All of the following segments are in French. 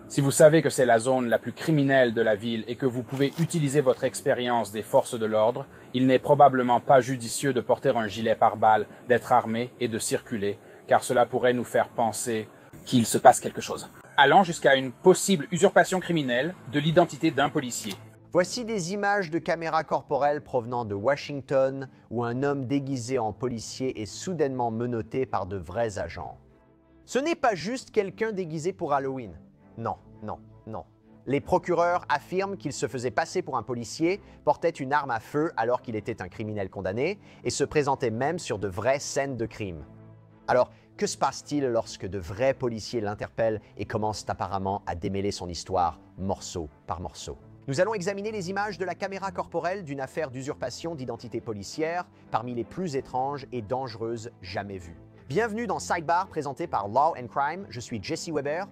Si vous savez que c'est la zone la plus criminelle de la ville et que vous pouvez utiliser votre expérience des forces de l'ordre, il n'est probablement pas judicieux de porter un gilet pare-balles, d'être armé et de circuler, car cela pourrait nous faire penser qu'il se passe quelque chose, allant jusqu'à une possible usurpation criminelle de l'identité d'un policier. Voici des images de caméras corporelles provenant de Washington où un homme déguisé en policier est soudainement menotté par de vrais agents. Ce n'est pas juste quelqu'un déguisé pour Halloween. Non, non, non. Les procureurs affirment qu'il se faisait passer pour un policier, portait une arme à feu alors qu'il était un criminel condamné et se présentait même sur de vraies scènes de crime. Alors, que se passe-t-il lorsque de vrais policiers l'interpellent et commencent apparemment à démêler son histoire morceau par morceau? Nous allons examiner les images de la caméra corporelle d'une affaire d'usurpation d'identité policière parmi les plus étranges et dangereuses jamais vues. Bienvenue dans Sidebar présenté par Law and Crime, je suis Jesse Weber.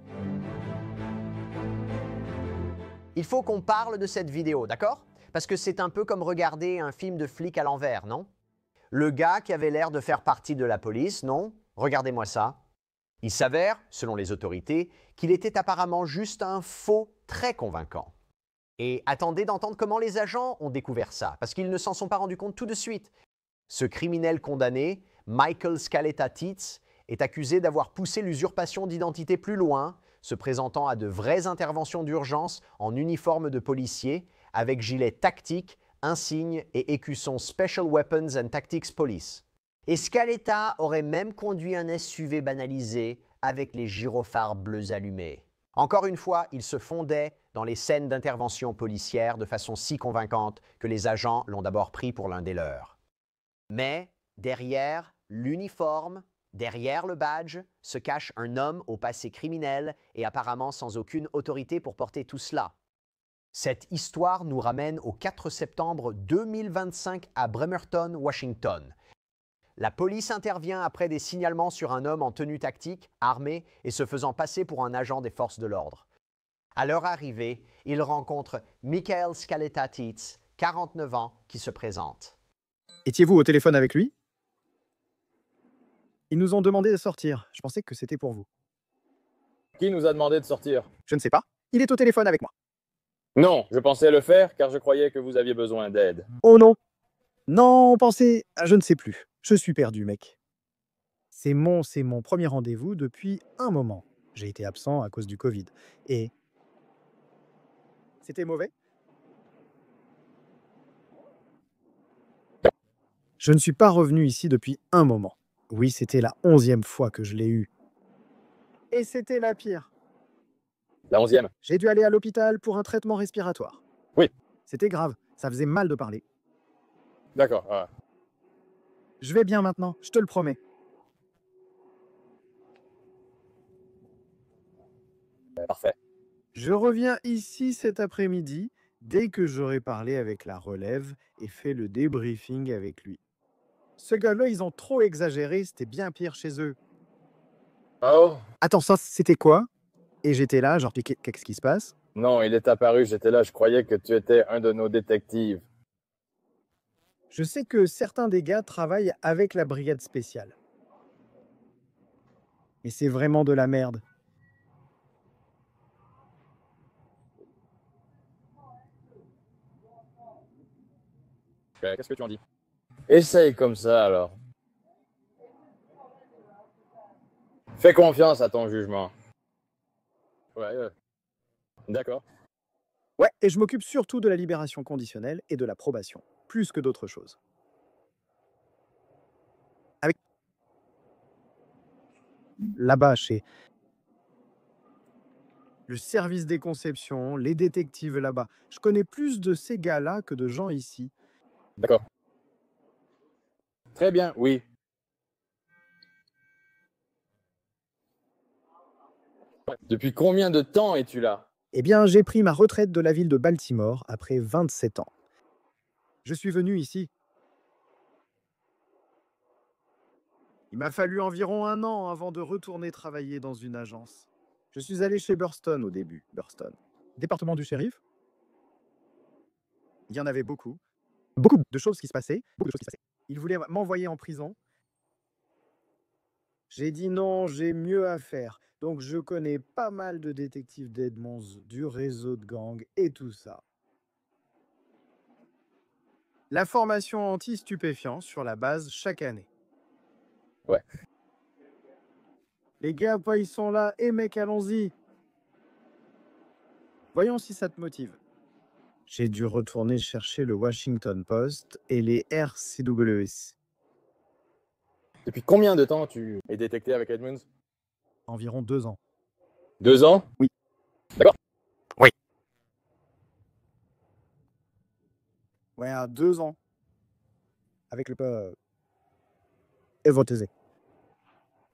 Il faut qu'on parle de cette vidéo, d'accord? Parce que c'est un peu comme regarder un film de flic à l'envers, non? Le gars qui avait l'air de faire partie de la police, non? Regardez-moi ça. Il s'avère, selon les autorités, qu'il était apparemment juste un faux très convaincant. Et attendez d'entendre comment les agents ont découvert ça, parce qu'ils ne s'en sont pas rendus compte tout de suite. Ce criminel condamné, Michael Scaletta-Teets, est accusé d'avoir poussé l'usurpation d'identité plus loin, se présentant à de vraies interventions d'urgence en uniforme de policier, avec gilet tactique, insigne et écusson Special Weapons and Tactics Police. Et Scaletta aurait même conduit un SUV banalisé avec les gyrophares bleus allumés. Encore une fois, il se fondait dans les scènes d'intervention policière de façon si convaincante que les agents l'ont d'abord pris pour l'un des leurs. Mais derrière l'uniforme, derrière le badge, se cache un homme au passé criminel et apparemment sans aucune autorité pour porter tout cela. Cette histoire nous ramène au 4 septembre 2025 à Bremerton, Washington. La police intervient après des signalements sur un homme en tenue tactique, armé et se faisant passer pour un agent des forces de l'ordre. À leur arrivée, ils rencontrent Michael Scaletta-Teets, 49 ans, qui se présente. Étiez-vous au téléphone avec lui? Ils nous ont demandé de sortir. Je pensais que c'était pour vous. Qui nous a demandé de sortir? Je ne sais pas. Il est au téléphone avec moi. Non, je pensais le faire car je croyais que vous aviez besoin d'aide. Oh non! Non, pensez... Je ne sais plus. Je suis perdu, mec. C'est mon premier rendez-vous depuis un moment. J'ai été absent à cause du Covid. Et... C'était mauvais? Je ne suis pas revenu ici depuis un moment. Oui, c'était la 11e fois que je l'ai eu. Et c'était la pire. La 11e. J'ai dû aller à l'hôpital pour un traitement respiratoire. Oui. C'était grave. Ça faisait mal de parler. D'accord. Je vais bien maintenant, je te le promets. Parfait. Je reviens ici cet après-midi, dès que j'aurai parlé avec la relève et fait le débriefing avec lui. Ce gars-là, ils ont trop exagéré, c'était bien pire chez eux. Oh? Attends, ça, c'était quoi? Et j'étais là, genre, qu'est-ce qui se passe? Non, il est apparu, j'étais là, je croyais que tu étais un de nos détectives. Je sais que certains des gars travaillent avec la brigade spéciale. Mais c'est vraiment de la merde. Qu'est-ce que tu en dis? Essaye comme ça alors. Fais confiance à ton jugement. Ouais, d'accord. Ouais, et je m'occupe surtout de la libération conditionnelle et de la probation, plus que d'autres choses. Avec là-bas, chez le service des conceptions, les détectives là-bas, je connais plus de ces gars-là que de gens ici. D'accord. Très bien, oui. Depuis combien de temps es-tu là? Eh bien, j'ai pris ma retraite de la ville de Baltimore après 27 ans. Je suis venu ici. Il m'a fallu environ un an avant de retourner travailler dans une agence. Je suis allé chez Burston au début, Burston. Département du shérif. Il y en avait beaucoup. Beaucoup de choses qui se passaient. Il voulait m'envoyer en prison. J'ai dit non, j'ai mieux à faire. Donc je connais pas mal de détectives d'Edmonds, du réseau de gang et tout ça. La formation anti-stupéfiants sur la base chaque année. Ouais. Les gars, pas ils sont là. Eh mec, allons-y. Voyons si ça te motive. J'ai dû retourner chercher le Washington Post et les RCWS. Depuis combien de temps tu es détecté avec Edmunds? Environ 2 ans. 2 ans? Oui. D'accord. Ouais, à 2 ans. Avec le Evotese.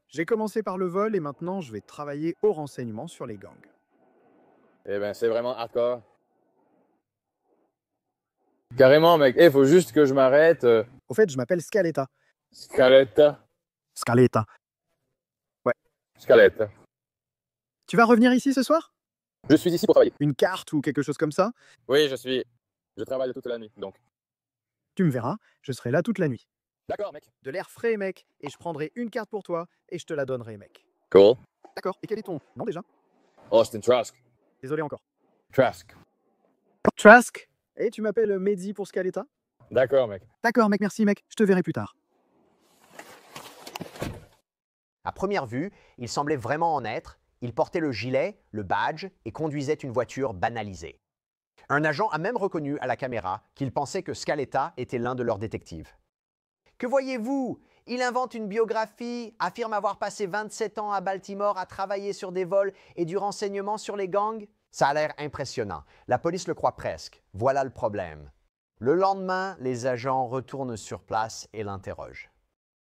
J'ai commencé par le vol et maintenant je vais travailler au renseignement sur les gangs. Eh ben, c'est vraiment hardcore. Carrément, mec. Eh, faut juste que je m'arrête. Au fait, je m'appelle Scaletta. Scaletta. Scaletta. Scaletta. Tu vas revenir ici ce soir? Je suis ici pour travailler. Une carte ou quelque chose comme ça? Oui, je travaille toute la nuit, donc. Tu me verras, je serai là toute la nuit. D'accord, mec. De l'air frais, mec, et je prendrai une carte pour toi et je te la donnerai, mec. Cool. D'accord, et quel est ton nom déjà? Austin Trask. Désolé encore. Trask. Trask. Et tu m'appelles Mehdi pour Scaletta? D'accord, mec. D'accord, mec, merci, mec, je te verrai plus tard. À première vue, il semblait vraiment en être. Il portait le gilet, le badge et conduisait une voiture banalisée. Un agent a même reconnu à la caméra qu'il pensait que Scaletta était l'un de leurs détectives. Que voyez-vous? Il invente une biographie, affirme avoir passé 27 ans à Baltimore à travailler sur des vols et du renseignement sur les gangs. Ça a l'air impressionnant. La police le croit presque. Voilà le problème. Le lendemain, les agents retournent sur place et l'interrogent.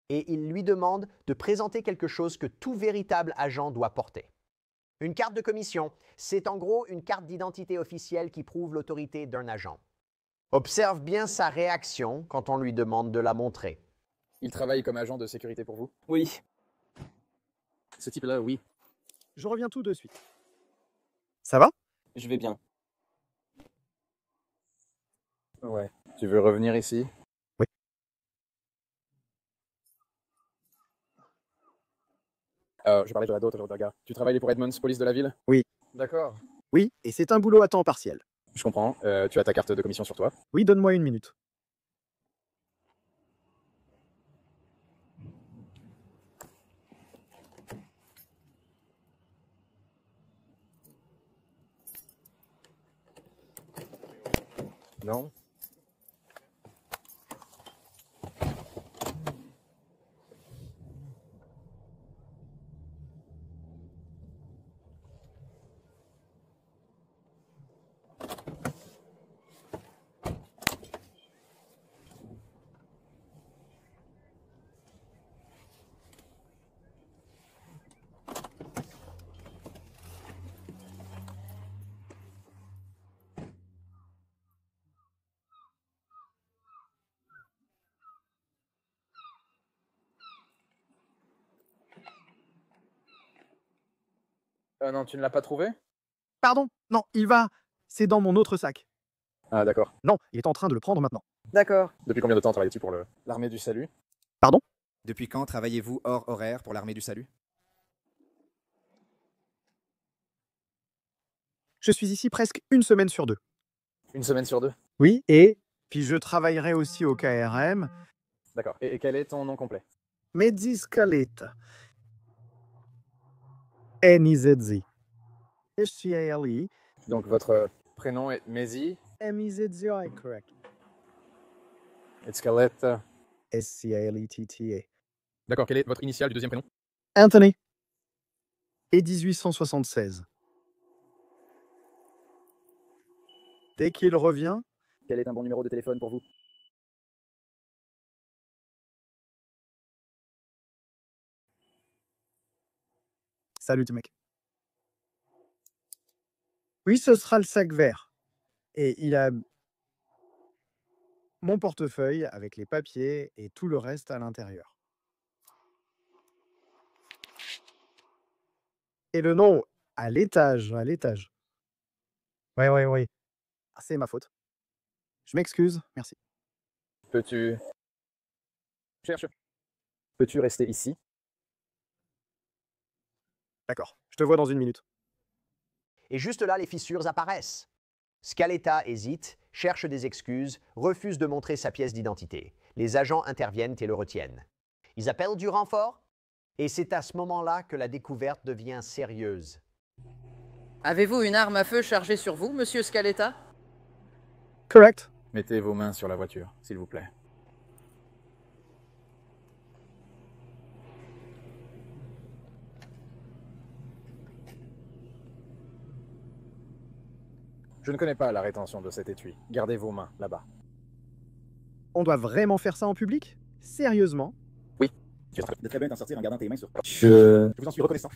Et ils lui demandent de présenter quelque chose que tout véritable agent doit porter. Une carte de commission, c'est en gros une carte d'identité officielle qui prouve l'autorité d'un agent. Observe bien sa réaction quand on lui demande de la montrer. Il travaille comme agent de sécurité pour vous? Oui. Ce type-là, oui. Je reviens tout de suite. Ça va? Je vais bien. Ouais. Tu veux revenir ici? Oui. Je parlais de d'autres gars. Tu travailles pour Edmonds, police de la ville? Oui. D'accord. Oui, et c'est un boulot à temps partiel. Je comprends. Tu as ta carte de commission sur toi? Oui, donne-moi une minute. Non. Non, tu ne l'as pas trouvé? Pardon? Non, il va. C'est dans mon autre sac. Ah, d'accord. Non, il est en train de le prendre maintenant. D'accord. Depuis combien de temps travailles-tu pour l'armée du salut? Pardon? Depuis quand travaillez-vous hors horaire pour l'armée du salut? Je suis ici presque une semaine sur 2. Une semaine sur 2? Oui, et puis je travaillerai aussi au KRM. D'accord. Et quel est ton nom complet? Mehdi Scaletta. N-I-Z-Z. S-C-A-L-E. Donc votre prénom est Mehdi? M-I-Z-Z-I, correct. Et Scaletta. S-C-A-L-E-T-T-A. D'accord. Quel est votre initial du deuxième prénom? Anthony. Et 1876. Dès qu'il revient, Quel est un bon numéro de téléphone pour vous? salut mec. Oui, ce sera le sac vert. Et il a mon portefeuille avec les papiers et tout le reste à l'intérieur. Et le nom à l'étage, à l'étage. Ouais. Ah, c'est ma faute. Je m'excuse, merci. Peux-tu... Cherche. Peux-tu rester ici? D'accord, je te vois dans une minute. Et juste là, les fissures apparaissent. Scaletta hésite, cherche des excuses, refuse de montrer sa pièce d'identité. Les agents interviennent et le retiennent. Ils appellent du renfort et c'est à ce moment-là que la découverte devient sérieuse. Avez-vous une arme à feu chargée sur vous, monsieur Scaletta? Correct. Mettez vos mains sur la voiture, s'il vous plaît. Je ne connais pas la rétention de cet étui. Gardez vos mains là-bas. On doit vraiment faire ça en public? Sérieusement? Tu es très bien d'en sortir en gardant tes mains sur... Je vous en suis reconnaissant.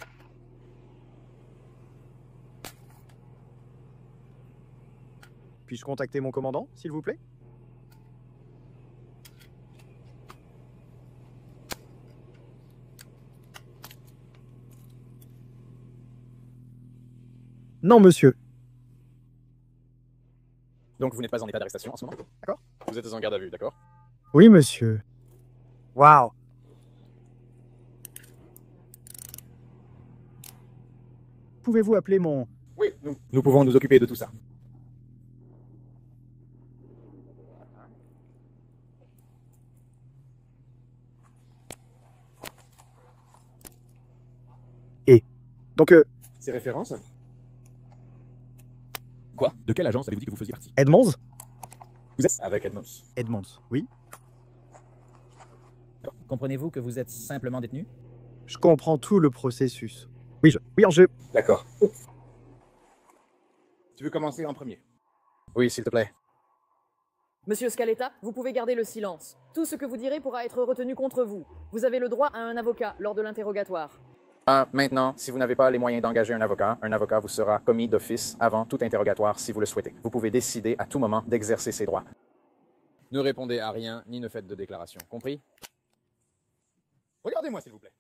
Puis-je contacter mon commandant, s'il vous plaît? Non, monsieur. Donc vous n'êtes pas en état d'arrestation en ce moment? D'accord. Vous êtes en garde à vue, d'accord? Oui, monsieur. Waouh. Pouvez-vous appeler mon... Oui, nous pouvons nous occuper de tout ça. Donc, Ces références? Quoi? De quelle agence avez-vous dit que vous faisiez partie? Edmonds? Vous êtes avec Edmonds. Edmonds, oui. Comprenez-vous que vous êtes simplement détenu? Je comprends tout le processus. Oui, je... D'accord. Tu veux commencer en premier? Oui, s'il te plaît. Monsieur Scaletta, vous pouvez garder le silence. Tout ce que vous direz pourra être retenu contre vous. Vous avez le droit à un avocat lors de l'interrogatoire. Maintenant, si vous n'avez pas les moyens d'engager un avocat vous sera commis d'office avant tout interrogatoire si vous le souhaitez. Vous pouvez décider à tout moment d'exercer ses droits. Ne répondez à rien, ni ne faites de déclaration. Compris? Regardez-moi, s'il vous plaît.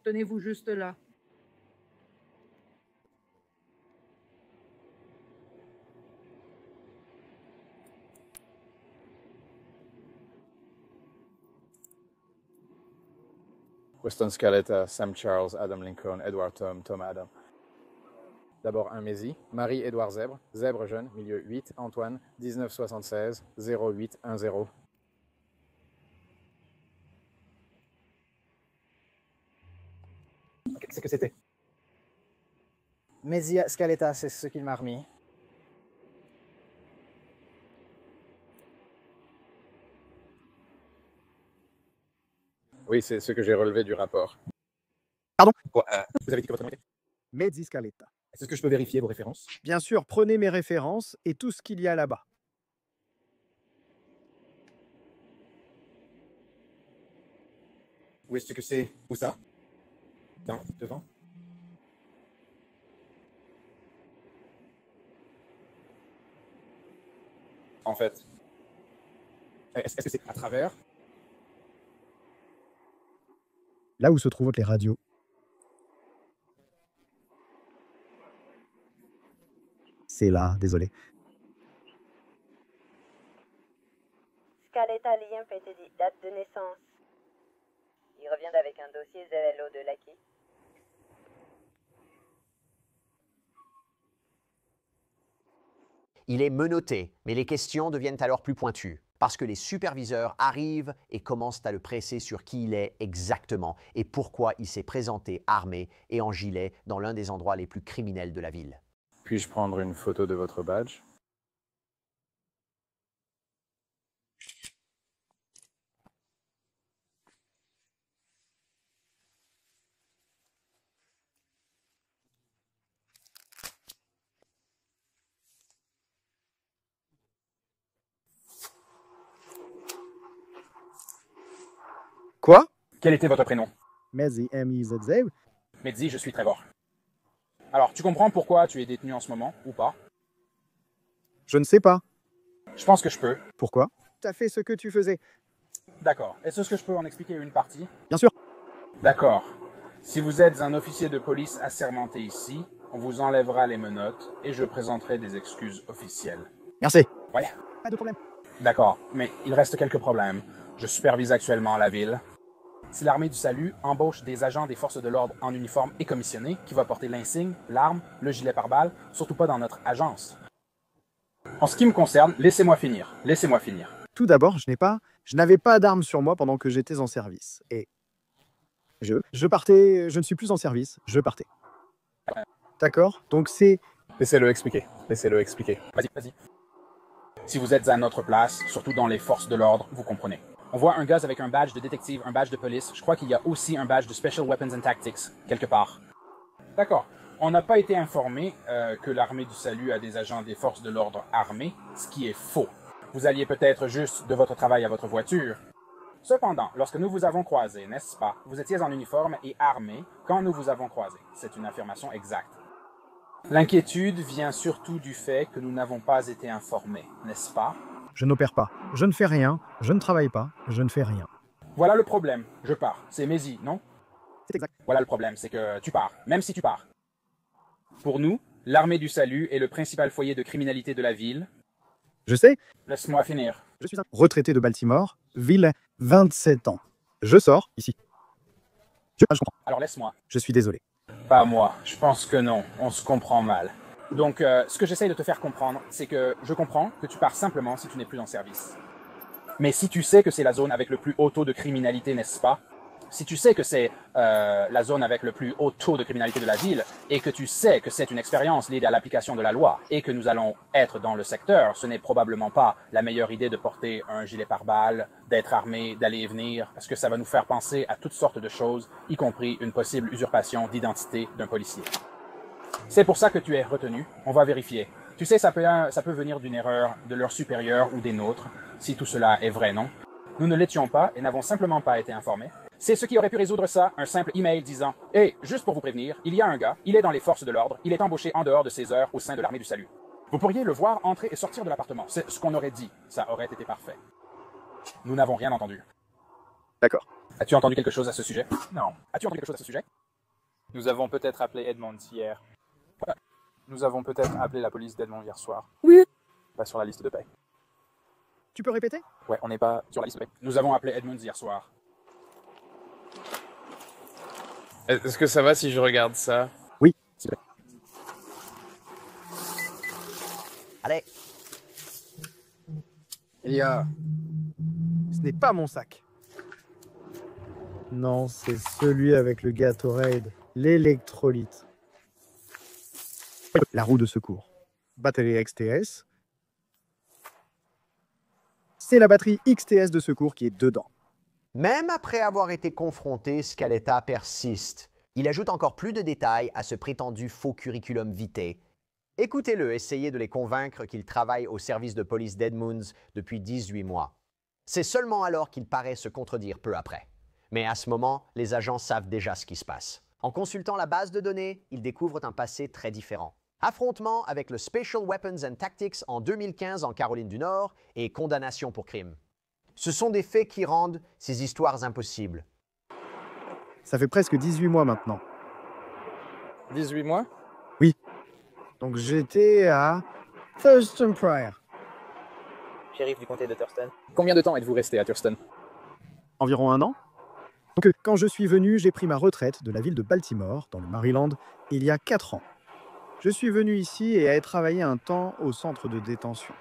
Tenez-vous juste là. Weston Scaletta, Sam Charles, Adam Lincoln, Edward Tom, Tom Adam. D'abord un Mézi, Marie-Édouard Zèbre, Zèbre jeune, milieu 8, Antoine, 1976, 0810. Qu'est-ce que c'était? Mézi Scaletta, c'est ce qu'il m'a remis. Oui, c'est ce que j'ai relevé du rapport. Quoi, vous avez dit que votre nom était? Mehdi Scaletta. Est-ce que je peux vérifier vos références? Bien sûr, prenez mes références et tout ce qu'il y a là-bas. Où est-ce que c'est? Où ça? Devant? En fait, Est-ce que c'est à travers? Là où se trouvent les radios. C'est là, désolé. Scaletta Liam dit date de naissance. Il revient avec un dossier ZLO de Lucky. Il est menotté, mais les questions deviennent alors plus pointues, parce que les superviseurs arrivent et commencent à le presser sur qui il est exactement et pourquoi il s'est présenté armé et en gilet dans l'un des endroits les plus criminels de la ville. puis-je prendre une photo de votre badge? Quoi? Quel était votre prénom? Mehdi M-I-Z-Z. Mehdi, je suis Trevor. Alors, tu comprends pourquoi tu es détenu en ce moment, ou pas? Je ne sais pas. Je pense que je peux. Pourquoi? Tu as fait ce que tu faisais. D'accord. Est-ce que je peux en expliquer une partie? Bien sûr. D'accord. Si vous êtes un officier de police assermenté ici, on vous enlèvera les menottes et je présenterai des excuses officielles. Merci. Ouais. Pas de problème. D'accord, mais il reste quelques problèmes. Je supervise actuellement la ville. si l'armée du salut embauche des agents des forces de l'ordre en uniforme et commissionnés qui va porter l'insigne, l'arme, le gilet pare-balles, surtout pas dans notre agence. En ce qui me concerne, laissez-moi finir. Laissez-moi finir. Tout d'abord, je n'avais pas d'armes sur moi pendant que j'étais en service. Et je partais, je ne suis plus en service, je partais. D'accord? Donc c'est... Laissez-le expliquer. Laissez-le expliquer. Vas-y, vas-y. Si vous êtes à notre place, surtout dans les forces de l'ordre, vous comprenez. On voit un gars avec un badge de détective, un badge de police. Je crois qu'il y a aussi un badge de Special Weapons and Tactics, quelque part. D'accord. On n'a pas été informé que l'armée du salut a des agents des forces de l'ordre armés, ce qui est faux. Vous alliez peut-être juste de votre travail à votre voiture. Cependant, lorsque nous vous avons croisé, n'est-ce pas, vous étiez en uniforme et armé quand nous vous avons croisé. C'est une affirmation exacte. L'inquiétude vient surtout du fait que nous n'avons pas été informés, n'est-ce pas? Je n'opère pas, je ne fais rien, je ne travaille pas, je ne fais rien. Voilà le problème. Je pars. C'est Mézi, non? C'est exact. Voilà le problème, c'est que tu pars, même si tu pars. Pour nous, l'armée du salut est le principal foyer de criminalité de la ville. Je sais, Laisse-moi finir. je suis un retraité de Baltimore, ville 27 ans. Je sors ici. Je comprends, Alors laisse-moi. je suis désolé. Pas moi. Je pense que non. On se comprend mal. Donc, ce que j'essaye de te faire comprendre, c'est que je comprends que tu pars simplement si tu n'es plus en service. Mais si tu sais que c'est la zone avec le plus haut taux de criminalité, n'est-ce pas? Si tu sais que c'est la zone avec le plus haut taux de criminalité de la ville, et que tu sais que c'est une expérience liée à l'application de la loi, et que nous allons être dans le secteur, ce n'est probablement pas la meilleure idée de porter un gilet pare-balles, d'être armé, d'aller et venir, parce que ça va nous faire penser à toutes sortes de choses, y compris une possible usurpation d'identité d'un policier. C'est pour ça que tu es retenu. On va vérifier. Tu sais, ça peut venir d'une erreur de leur supérieur ou des nôtres, si tout cela est vrai, non? Nous ne l'étions pas et n'avons simplement pas été informés. C'est ce qui aurait pu résoudre ça, un simple email disant « Hey, juste pour vous prévenir, il y a un gars, il est dans les forces de l'ordre, il est embauché en dehors de ses heures au sein de l'armée du salut. Vous pourriez le voir entrer et sortir de l'appartement. C'est ce qu'on aurait dit. Ça aurait été parfait. Nous n'avons rien entendu. D'accord. As-tu entendu quelque chose à ce sujet? Non. As-tu entendu quelque chose à ce sujet? Nous avons peut-être appelé Edmond hier. Nous avons peut-être appelé la police d'Edmond hier soir. Oui. Pas sur la liste de paie. Tu peux répéter? Ouais, on n'est pas sur la liste de paie. Nous avons appelé Edmonds hier soir. Est-ce que ça va si je regarde ça? Oui. Allez, Ce n'est pas mon sac. Non, c'est celui avec le Gatorade, l'électrolyte. La roue de secours. Batterie XTS. C'est la batterie XTS de secours qui est dedans. même après avoir été confronté, Scaletta persiste. Il ajoute encore plus de détails à ce prétendu faux curriculum vitae. Écoutez-le essayer de les convaincre qu'il travaille au service de police d'Edmunds depuis 18 mois. C'est seulement alors qu'il paraît se contredire peu après. Mais à ce moment, les agents savent déjà ce qui se passe. En consultant la base de données, ils découvrent un passé très différent. Affrontement avec le Special Weapons and Tactics en 2015 en Caroline du Nord et condamnation pour crime. Ce sont des faits qui rendent ces histoires impossibles. Ça fait presque 18 mois maintenant. 18 mois? Donc j'étais à Thurston Pryor. Shérif du comté de Thurston. Combien de temps êtes-vous resté à Thurston? Environ 1 an. Donc quand je suis venu, j'ai pris ma retraite de la ville de Baltimore, dans le Maryland, il y a 4 ans. Je suis venu ici et ai travaillé un temps au centre de détention.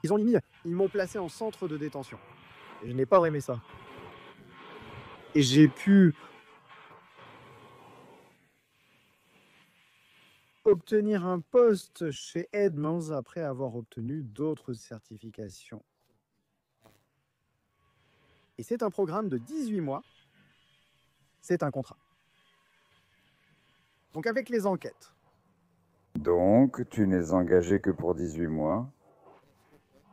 Ils m'ont placé en centre de détention. Et je n'ai pas aimé ça. Et j'ai pu obtenir un poste chez Edmonds après avoir obtenu d'autres certifications. Et c'est un programme de 18 mois. C'est un contrat. Donc avec les enquêtes. Donc, tu n'es engagé que pour 18 mois.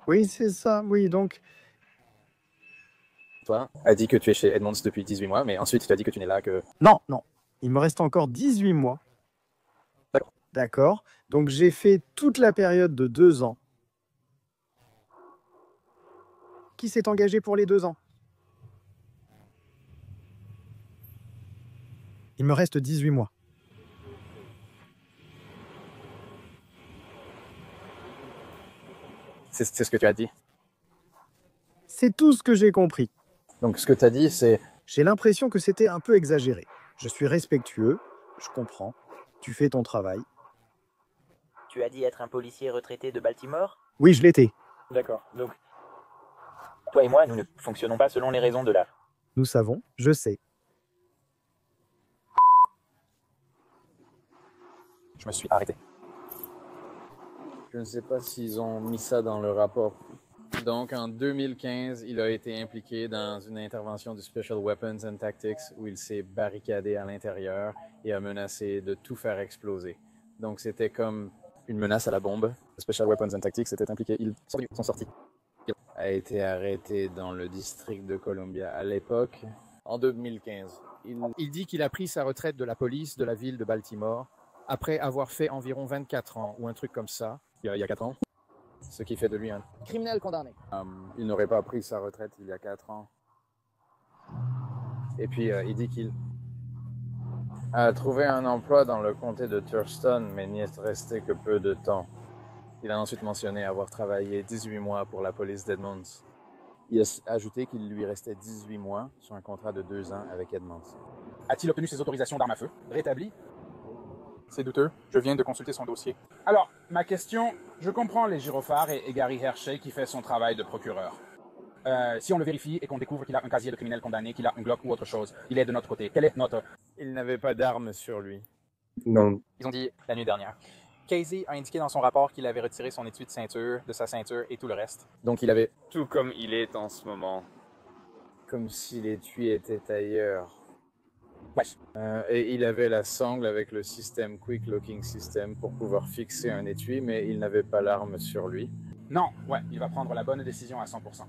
Oui, c'est ça. Oui, donc Toi, a dit que tu es chez Edmonds depuis 18 mois, mais ensuite tu as dit que tu n'es là que... non. Il me reste encore 18 mois. D'accord. D'accord. Donc j'ai fait toute la période de 2 ans. Qui s'est engagé pour les 2 ans? Il me reste 18 mois. C'est ce que tu as dit. C'est tout ce que j'ai compris. Donc ce que tu as dit, c'est... J'ai l'impression que c'était un peu exagéré. Je suis respectueux, je comprends. Tu fais ton travail. Tu as dit être un policier retraité de Baltimore? Oui, je l'étais. D'accord. Donc, toi et moi, nous ne fonctionnons pas selon les raisons de l'art. Nous savons, je sais. Je me suis arrêté. Je ne sais pas s'ils ont mis ça dans le rapport. Donc, en 2015, il a été impliqué dans une intervention du Special Weapons and Tactics où il s'est barricadé à l'intérieur et a menacé de tout faire exploser. Donc, c'était comme Une menace à la bombe. Le Special Weapons and Tactics était impliqué. Ils sont sortis. a été arrêté dans le district de Columbia à l'époque, en 2015. Il dit qu'il a pris sa retraite de la police de la ville de Baltimore après avoir fait environ 24 ans ou un truc comme ça. Il y a 4 ans. Ce qui fait de lui un Criminel condamné. Il n'aurait pas pris sa retraite il y a 4 ans. Et puis, il dit qu'il a trouvé un emploi dans le comté de Thurston, mais n'y est resté que peu de temps. Il a ensuite mentionné avoir travaillé 18 mois pour la police d'Edmonds. Il a ajouté qu'il lui restait 18 mois sur un contrat de 2 ans avec Edmonds. A-t-il obtenu ses autorisations d'armes à feu? Rétabli? C'est douteux. Je viens de consulter son dossier. Alors, ma question, je comprends les gyrophares et Gary Hershey qui fait son travail de procureur. Si on le vérifie et qu'on découvre qu'il a un casier de criminel condamné, qu'il a un Glock ou autre chose, il est de notre côté. Quel est notre... Il n'avait pas d'armes sur lui. Non. Ils ont dit la nuit dernière. Casey a indiqué dans son rapport qu'il avait retiré son étui de ceinture, de sa ceinture et tout le reste. Donc il avait... Tout comme il est en ce moment. Comme si l'étui était ailleurs. Ouais. Et il avait la sangle avec le système Quick Locking System pour pouvoir fixer un étui, mais il n'avait pas l'arme sur lui. Non, ouais, il va prendre la bonne décision à 100%.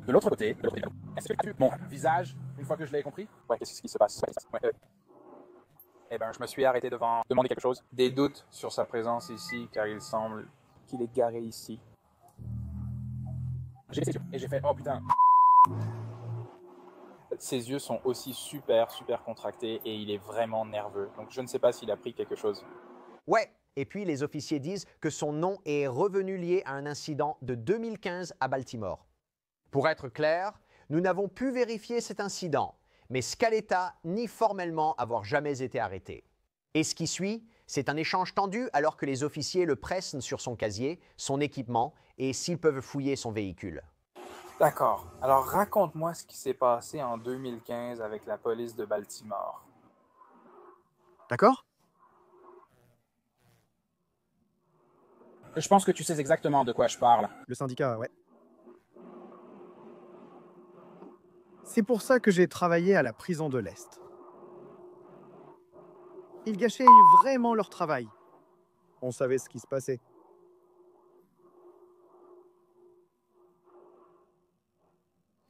De l'autre côté, est-ce que tu as vu mon visage une fois que je l'ai compris? Ouais, qu'est-ce qui se passe? Ouais. Eh ben, je me suis arrêté devant demander quelque chose. Des doutes sur sa présence ici, car il semble qu'il est garé ici. J'ai les yeux et j'ai fait, oh putain. Ses yeux sont aussi super contractés et il est vraiment nerveux. Donc je ne sais pas s'il a pris quelque chose. Ouais, et puis les officiers disent que son nom est revenu lié à un incident de 2015 à Baltimore. Pour être clair, nous n'avons pu vérifier cet incident, mais Scaletta nie formellement avoir jamais été arrêté. Et ce qui suit, c'est un échange tendu alors que les officiers le pressent sur son casier, son équipement et s'ils peuvent fouiller son véhicule. D'accord. Alors raconte-moi ce qui s'est passé en 2015 avec la police de Baltimore. D'accord? Je pense que tu sais exactement de quoi je parle. Le syndicat, ouais. C'est pour ça que j'ai travaillé à la prison de l'Est. Ils gâchaient vraiment leur travail. On savait ce qui se passait.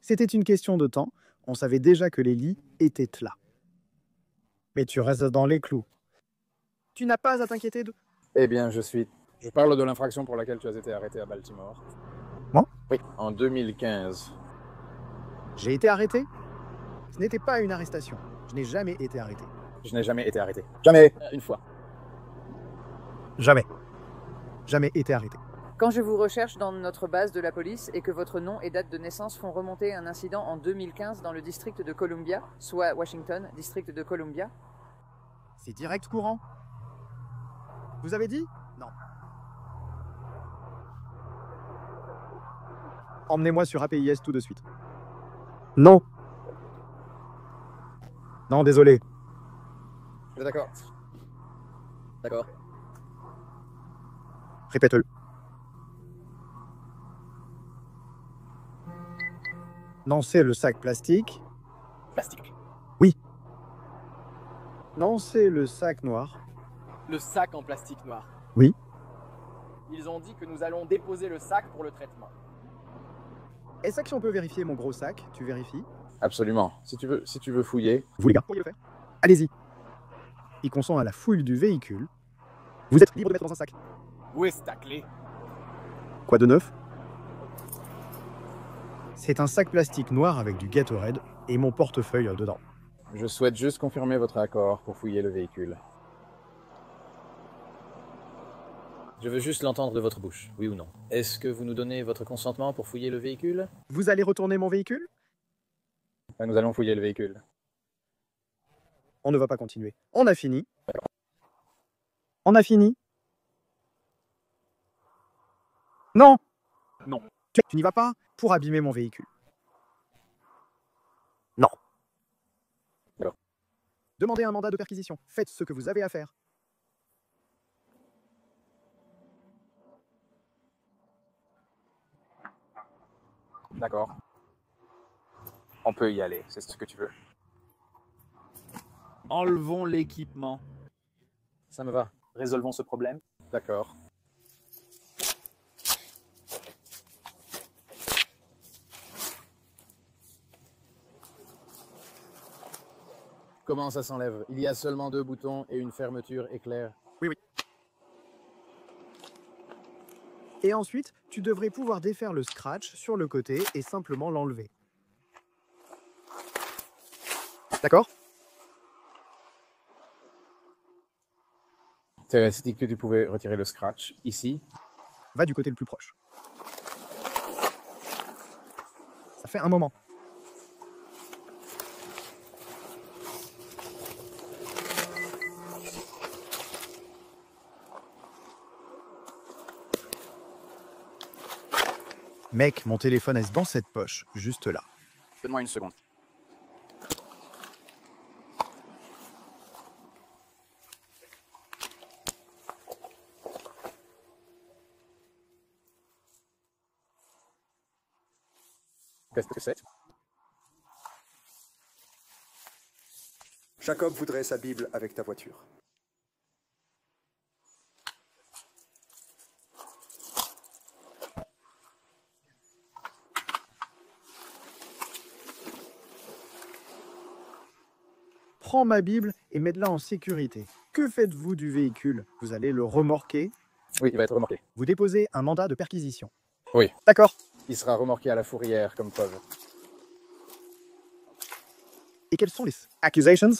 C'était une question de temps. On savait déjà que les lits étaient là. Mais tu restes dans les clous. Tu n'as pas à t'inquiéter de... Eh bien, je parle de l'infraction pour laquelle tu as été arrêté à Baltimore. Moi? Oui, en 2015. J'ai été arrêté? Ce n'était pas une arrestation. Je n'ai jamais été arrêté. Je n'ai jamais été arrêté. Jamais. Une fois. Jamais. Jamais été arrêté. Quand je vous recherche dans notre base de la police et que votre nom et date de naissance font remonter un incident en 2015 dans le district de Columbia, soit Washington, district de Columbia. C'est direct courant. Vous avez dit? Non. Emmenez-moi sur APIS tout de suite. Non. Non, désolé. D'accord. D'accord. Répète-le. Non, c'est le sac plastique. Plastique. Oui. Non, c'est le sac noir. Le sac en plastique noir. Oui. Ils ont dit que nous allons déposer le sac pour le traitement. Est-ce que si on peut vérifier mon gros sac? Tu vérifies? Absolument. Si tu veux fouiller... Vous les gars, pourriez le faire? Allez-y. Il consent à la fouille du véhicule. Vous êtes libre de mettre dans un sac. Où est ta clé? Quoi de neuf? C'est un sac plastique noir avec du Gatorade et mon portefeuille dedans. Je souhaite juste confirmer votre accord pour fouiller le véhicule. Je veux juste l'entendre de votre bouche, oui ou non. Est-ce que vous nous donnez votre consentement pour fouiller le véhicule? Vous allez retourner mon véhicule? Nous allons fouiller le véhicule. On ne va pas continuer. On a fini. On a fini. Non. Non. Tu n'y vas pas pour abîmer mon véhicule. Non. Alors. Demandez un mandat de perquisition. Faites ce que vous avez à faire. D'accord. On peut y aller, c'est ce que tu veux. Enlevons l'équipement. Ça me va. Résolvons ce problème. D'accord. Comment ça s'enlève? Il y a seulement 2 boutons et une fermeture éclair. Oui, oui. Et ensuite, tu devrais pouvoir défaire le scratch sur le côté et simplement l'enlever. D'accord? Tu as dit que tu pouvais retirer le scratch ici. Va du côté le plus proche. Ça fait un moment. Mec, mon téléphone est dans cette poche, juste là. Donne-moi une seconde. Qu'est-ce que c'est? Jacob voudrait sa Bible avec ta voiture. Prends ma Bible et mets-la en sécurité. Que faites-vous du véhicule? Vous allez le remorquer? Oui, il va être remorqué. Vous déposez un mandat de perquisition. Oui. D'accord. Il sera remorqué à la fourrière comme preuve. Et quelles sont les accusations?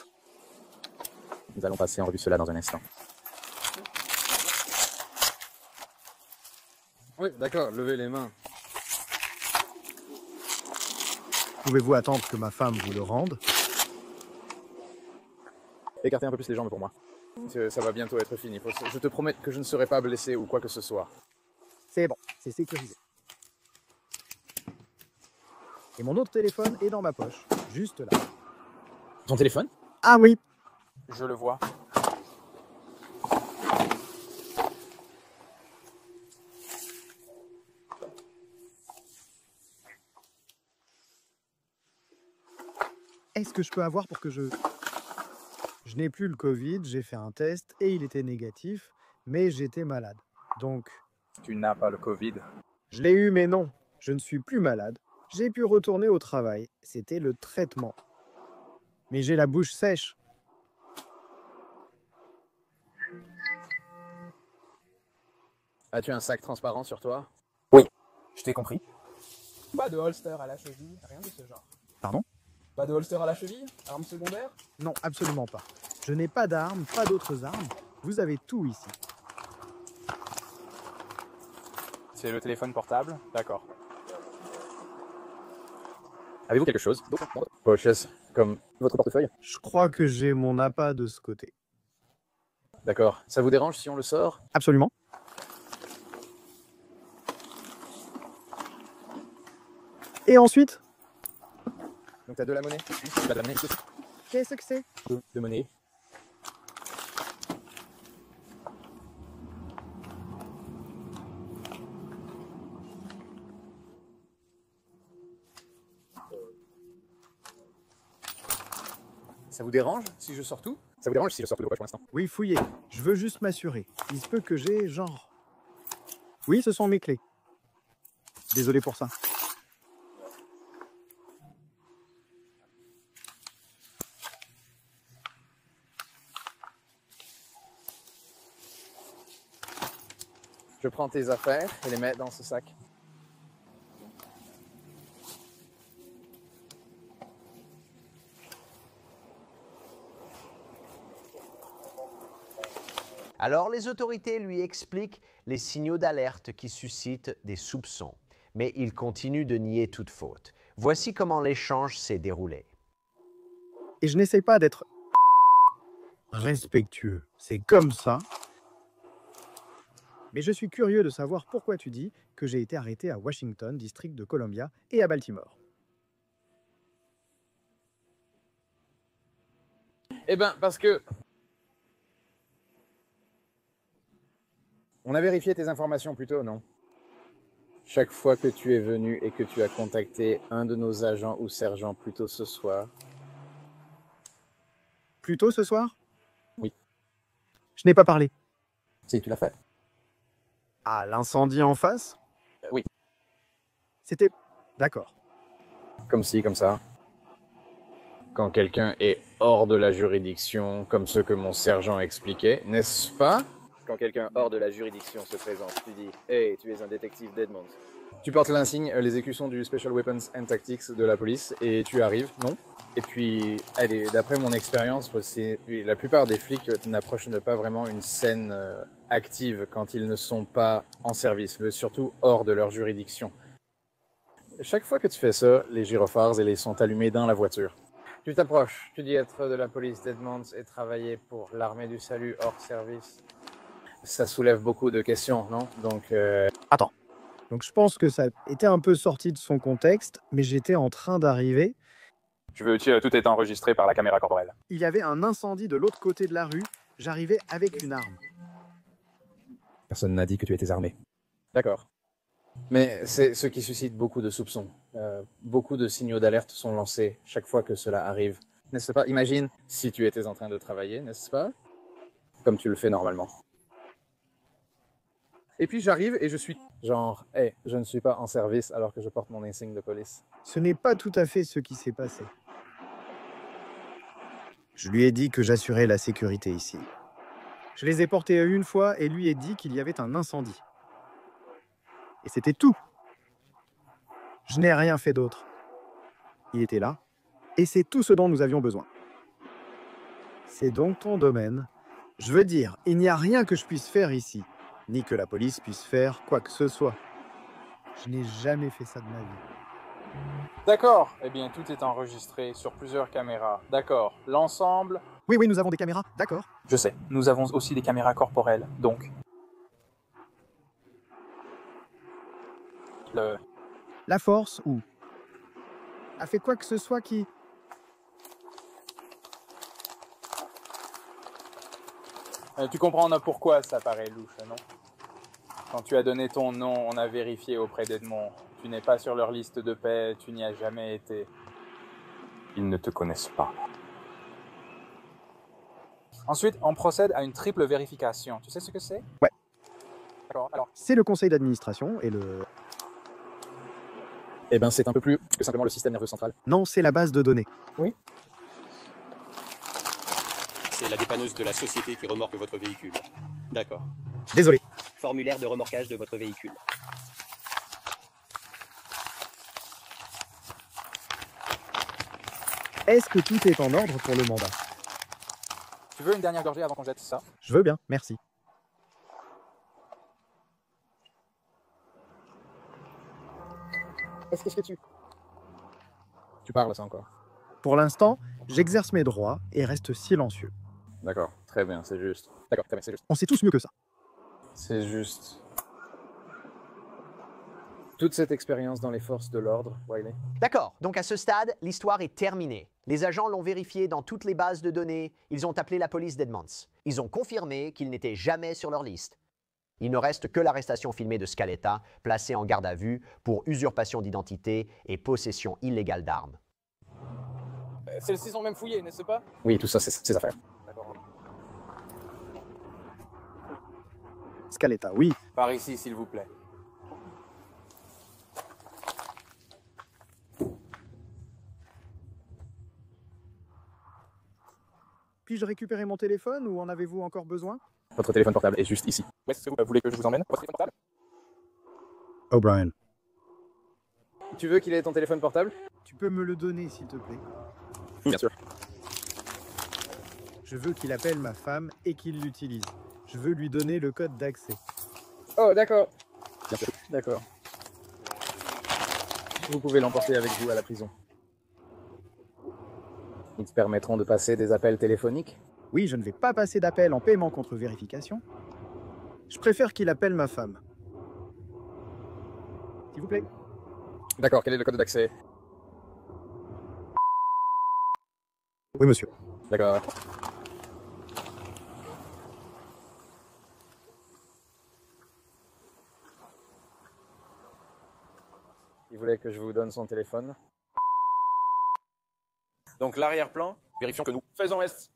Nous allons passer en revue cela dans un instant. Oui, d'accord, levez les mains. Pouvez-vous attendre que ma femme vous le rende? Écartez un peu plus les jambes pour moi. Ça va bientôt être fini. Je te promets que je ne serai pas blessé ou quoi que ce soit. C'est bon, c'est sécurisé. Et mon autre téléphone est dans ma poche, juste là. Ton téléphone? Ah oui. Je le vois. Est-ce que je peux avoir pour que je... Je n'ai plus le Covid, j'ai fait un test et il était négatif, mais j'étais malade. Donc... Tu n'as pas le Covid. Je l'ai eu, mais non. Je ne suis plus malade. J'ai pu retourner au travail. C'était le traitement. Mais j'ai la bouche sèche. As-tu un sac transparent sur toi? Oui, je t'ai compris. Pas de holster à la cheville, rien de ce genre. Pardon? Pas de holster à la cheville? Arme secondaire? Non, absolument pas. Je n'ai pas d'armes, pas d'autres armes. Vous avez tout ici. C'est le téléphone portable? D'accord. Avez-vous quelque chose d'autre? Poches, comme votre portefeuille? Je crois que j'ai mon appât de ce côté. D'accord. Ça vous dérange si on le sort? Absolument. Et ensuite? Donc tu as de la monnaie? Pas de la monnaie? Qu'est-ce que c'est? De monnaie. Ça vous dérange si je sors tout? Ça vous dérange si je sors tout de poche pour l'instant? Oui, fouillez. Je veux juste m'assurer. Il se peut que j'ai genre... Oui, ce sont mes clés. Désolé pour ça. Je prends tes affaires et les mets dans ce sac. Alors les autorités lui expliquent les signaux d'alerte qui suscitent des soupçons, mais il continue de nier toute faute. Voici comment l'échange s'est déroulé. Et je n'essaie pas d'être respectueux. C'est comme ça. Mais je suis curieux de savoir pourquoi tu dis que j'ai été arrêté à Washington, district de Columbia, et à Baltimore. Eh ben, parce que... On a vérifié tes informations plus tôt, non? Chaque fois que tu es venu et que tu as contacté un de nos agents ou sergents plus tôt ce soir... Plus tôt ce soir? Oui. Je n'ai pas parlé. Si, tu l'as fait. Ah, l'incendie en face? Oui. C'était... D'accord. Comme ci, comme ça. Quand quelqu'un est hors de la juridiction, comme ce que mon sergent expliquait, n'est-ce pas? Quand quelqu'un hors de la juridiction se présente, tu dis « Hey, tu es un détective d'Edmonds ». Tu portes l'insigne, les écussons du Special Weapons and Tactics de la police, et tu arrives, non? Et puis, allez, d'après mon expérience, la plupart des flics n'approchent pas vraiment une scène active quand ils ne sont pas en service, mais surtout hors de leur juridiction. Chaque fois que tu fais ça, les gyrophares et les sont allumés dans la voiture. Tu t'approches, tu dis être de la police d'Edmonds et travailler pour l'armée du salut hors service. Ça soulève beaucoup de questions, non? Donc... Attends. Donc je pense que ça était un peu sorti de son contexte, mais j'étais en train d'arriver. Tout est enregistré par la caméra corporelle. Il y avait un incendie de l'autre côté de la rue. J'arrivais avec une arme. Personne n'a dit que tu étais armé. D'accord. Mais c'est ce qui suscite beaucoup de soupçons. Beaucoup de signaux d'alerte sont lancés chaque fois que cela arrive. N'est-ce pas? Imagine si tu étais en train de travailler, n'est-ce pas? Comme tu le fais normalement. Et puis j'arrive et je suis genre, hey, je ne suis pas en service alors que je porte mon insigne de police. Ce n'est pas tout à fait ce qui s'est passé. Je lui ai dit que j'assurais la sécurité ici. Je les ai portés une fois et lui ai dit qu'il y avait un incendie. Et c'était tout. Je n'ai rien fait d'autre. Il était là, et c'est tout ce dont nous avions besoin. C'est donc ton domaine. Je veux dire, il n'y a rien que je puisse faire ici, ni que la police puisse faire quoi que ce soit. Je n'ai jamais fait ça de ma vie. D'accord. Eh bien, tout est enregistré sur plusieurs caméras. D'accord. L'ensemble... Oui, nous avons des caméras, d'accord. Je sais. Nous avons aussi des caméras corporelles, donc... La force, ou... a fait quoi que ce soit qui... Tu comprends pourquoi ça paraît louche, non? Quand tu as donné ton nom, on a vérifié auprès d'Edmond. Tu n'es pas sur leur liste de paix, tu n'y as jamais été. Ils ne te connaissent pas. Ensuite, on procède à une triple vérification. Tu sais ce que c'est? Ouais. D'accord, alors... C'est le conseil d'administration et le... Eh ben, c'est un peu plus que simplement le système nerveux central. Non, c'est la base de données. Oui. C'est la dépanneuse de la société qui remorque votre véhicule. D'accord. Désolé. Formulaire de remorquage de votre véhicule. Est-ce que tout est en ordre pour le mandat? Tu veux une dernière gorgée avant qu'on jette ça? Je veux bien, merci. Est-ce que tu parles ça encore? Pour l'instant, j'exerce mes droits et reste silencieux. D'accord, très bien, c'est juste. D'accord, très bien, c'est juste. On sait tous mieux que ça. C'est juste. Toute cette expérience dans les forces de l'ordre, Wiley. D'accord, donc à ce stade, l'histoire est terminée. Les agents l'ont vérifié dans toutes les bases de données, ils ont appelé la police d'Edmonds. Ils ont confirmé qu'il n'était jamais sur leur liste. Il ne reste que l'arrestation filmée de Scaletta, placée en garde à vue pour usurpation d'identité et possession illégale d'armes. Celles-ci sont même fouillées, n'est-ce pas? Oui, tout ça, c'est ses affaires. D'accord. Scaletta, oui. Par ici, s'il vous plaît. Puis-je récupérer mon téléphone ou en avez-vous encore besoin? Votre téléphone portable est juste ici. Où est-ce que vous voulez que je vous emmène? Votre téléphone portable? O'Brien. Tu veux qu'il ait ton téléphone portable? Tu peux me le donner, s'il te plaît? Bien sûr. Je veux qu'il appelle ma femme et qu'il l'utilise. Je veux lui donner le code d'accès. Oh, d'accord. D'accord. Vous pouvez l'emporter avec vous à la prison. Ils te permettront de passer des appels téléphoniques? Oui, je ne vais pas passer d'appel en paiement contre vérification. Je préfère qu'il appelle ma femme. S'il vous plaît. D'accord, quel est le code d'accès? Oui, monsieur. D'accord. Il voulait que je vous donne son téléphone. Donc l'arrière-plan, vérifions que nous faisons S.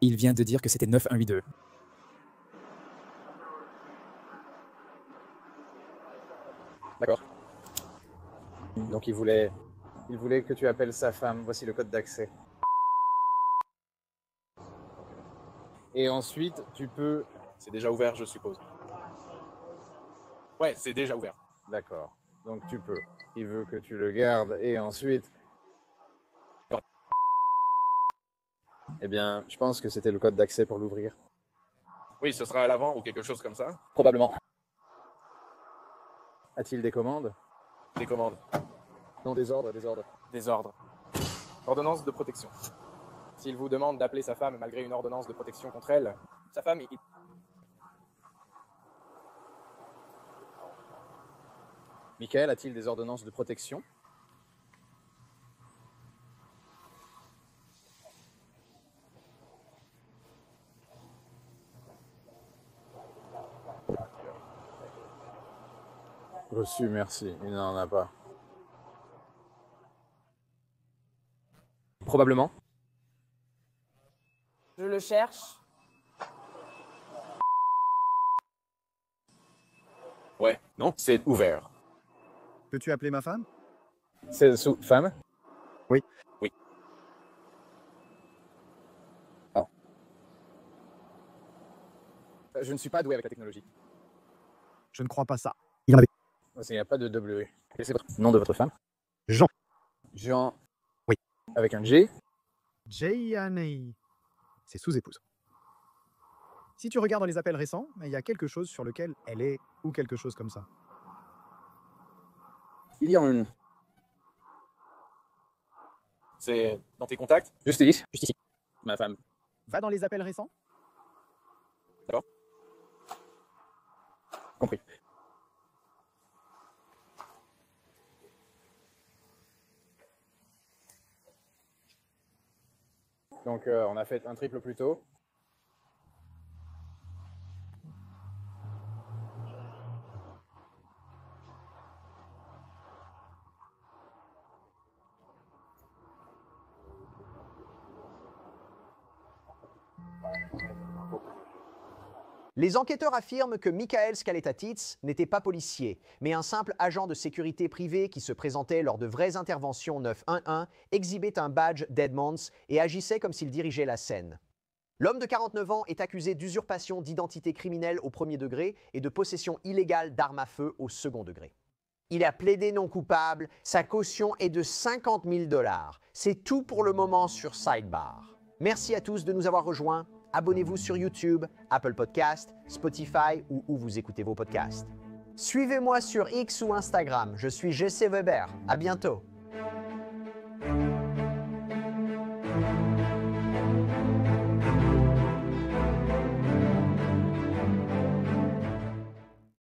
Il vient de dire que c'était 9182. D'accord. Donc il voulait que tu appelles sa femme. Voici le code d'accès. Et ensuite, tu peux... C'est déjà ouvert, je suppose. Ouais, c'est déjà ouvert. D'accord. Donc tu peux. Il veut que tu le gardes et ensuite... Eh bien, je pense que c'était le code d'accès pour l'ouvrir. Oui, ce sera à l'avant ou quelque chose comme ça. Probablement. A-t-il des commandes? Des commandes. Non, des ordres. Des ordres. Ordonnance de protection. S'il vous demande d'appeler sa femme malgré une ordonnance de protection contre elle, sa femme, Michael, a-t-il des ordonnances de protection? Reçu, merci. Il n'en a pas. Probablement. Je le cherche. Ouais, non, c'est ouvert. Peux-tu appeler ma femme? C'est sous femme? Oui. Oui. Oh. Je ne suis pas doué avec la technologie. Je ne crois pas ça. Il y en avait. Il n'y a pas de W. Quel est votre nom de votre femme? Jean. Jean. Oui. Avec un G? Jayani. C'est sous-épouse. Si tu regardes dans les appels récents, il y a quelque chose sur lequel elle est ou quelque chose comme ça. Il y en a une. C'est dans tes contacts? Juste ici. Juste ici. Ma femme. Va dans les appels récents. D'accord. Compris. Donc on a fait un triple plus tôt. Les enquêteurs affirment que Michael Skaletatis n'était pas policier, mais un simple agent de sécurité privée qui se présentait lors de vraies interventions 911, exhibait un badge d'Edmonds et agissait comme s'il dirigeait la scène. L'homme de 49 ans est accusé d'usurpation d'identité criminelle au premier degré et de possession illégale d'armes à feu au second degré. Il a plaidé non coupable, sa caution est de 50 000 $. C'est tout pour le moment sur Sidebar. Merci à tous de nous avoir rejoints. Abonnez-vous sur YouTube, Apple Podcasts, Spotify ou où vous écoutez vos podcasts. Suivez-moi sur X ou Instagram, je suis Jesse Weber. À bientôt.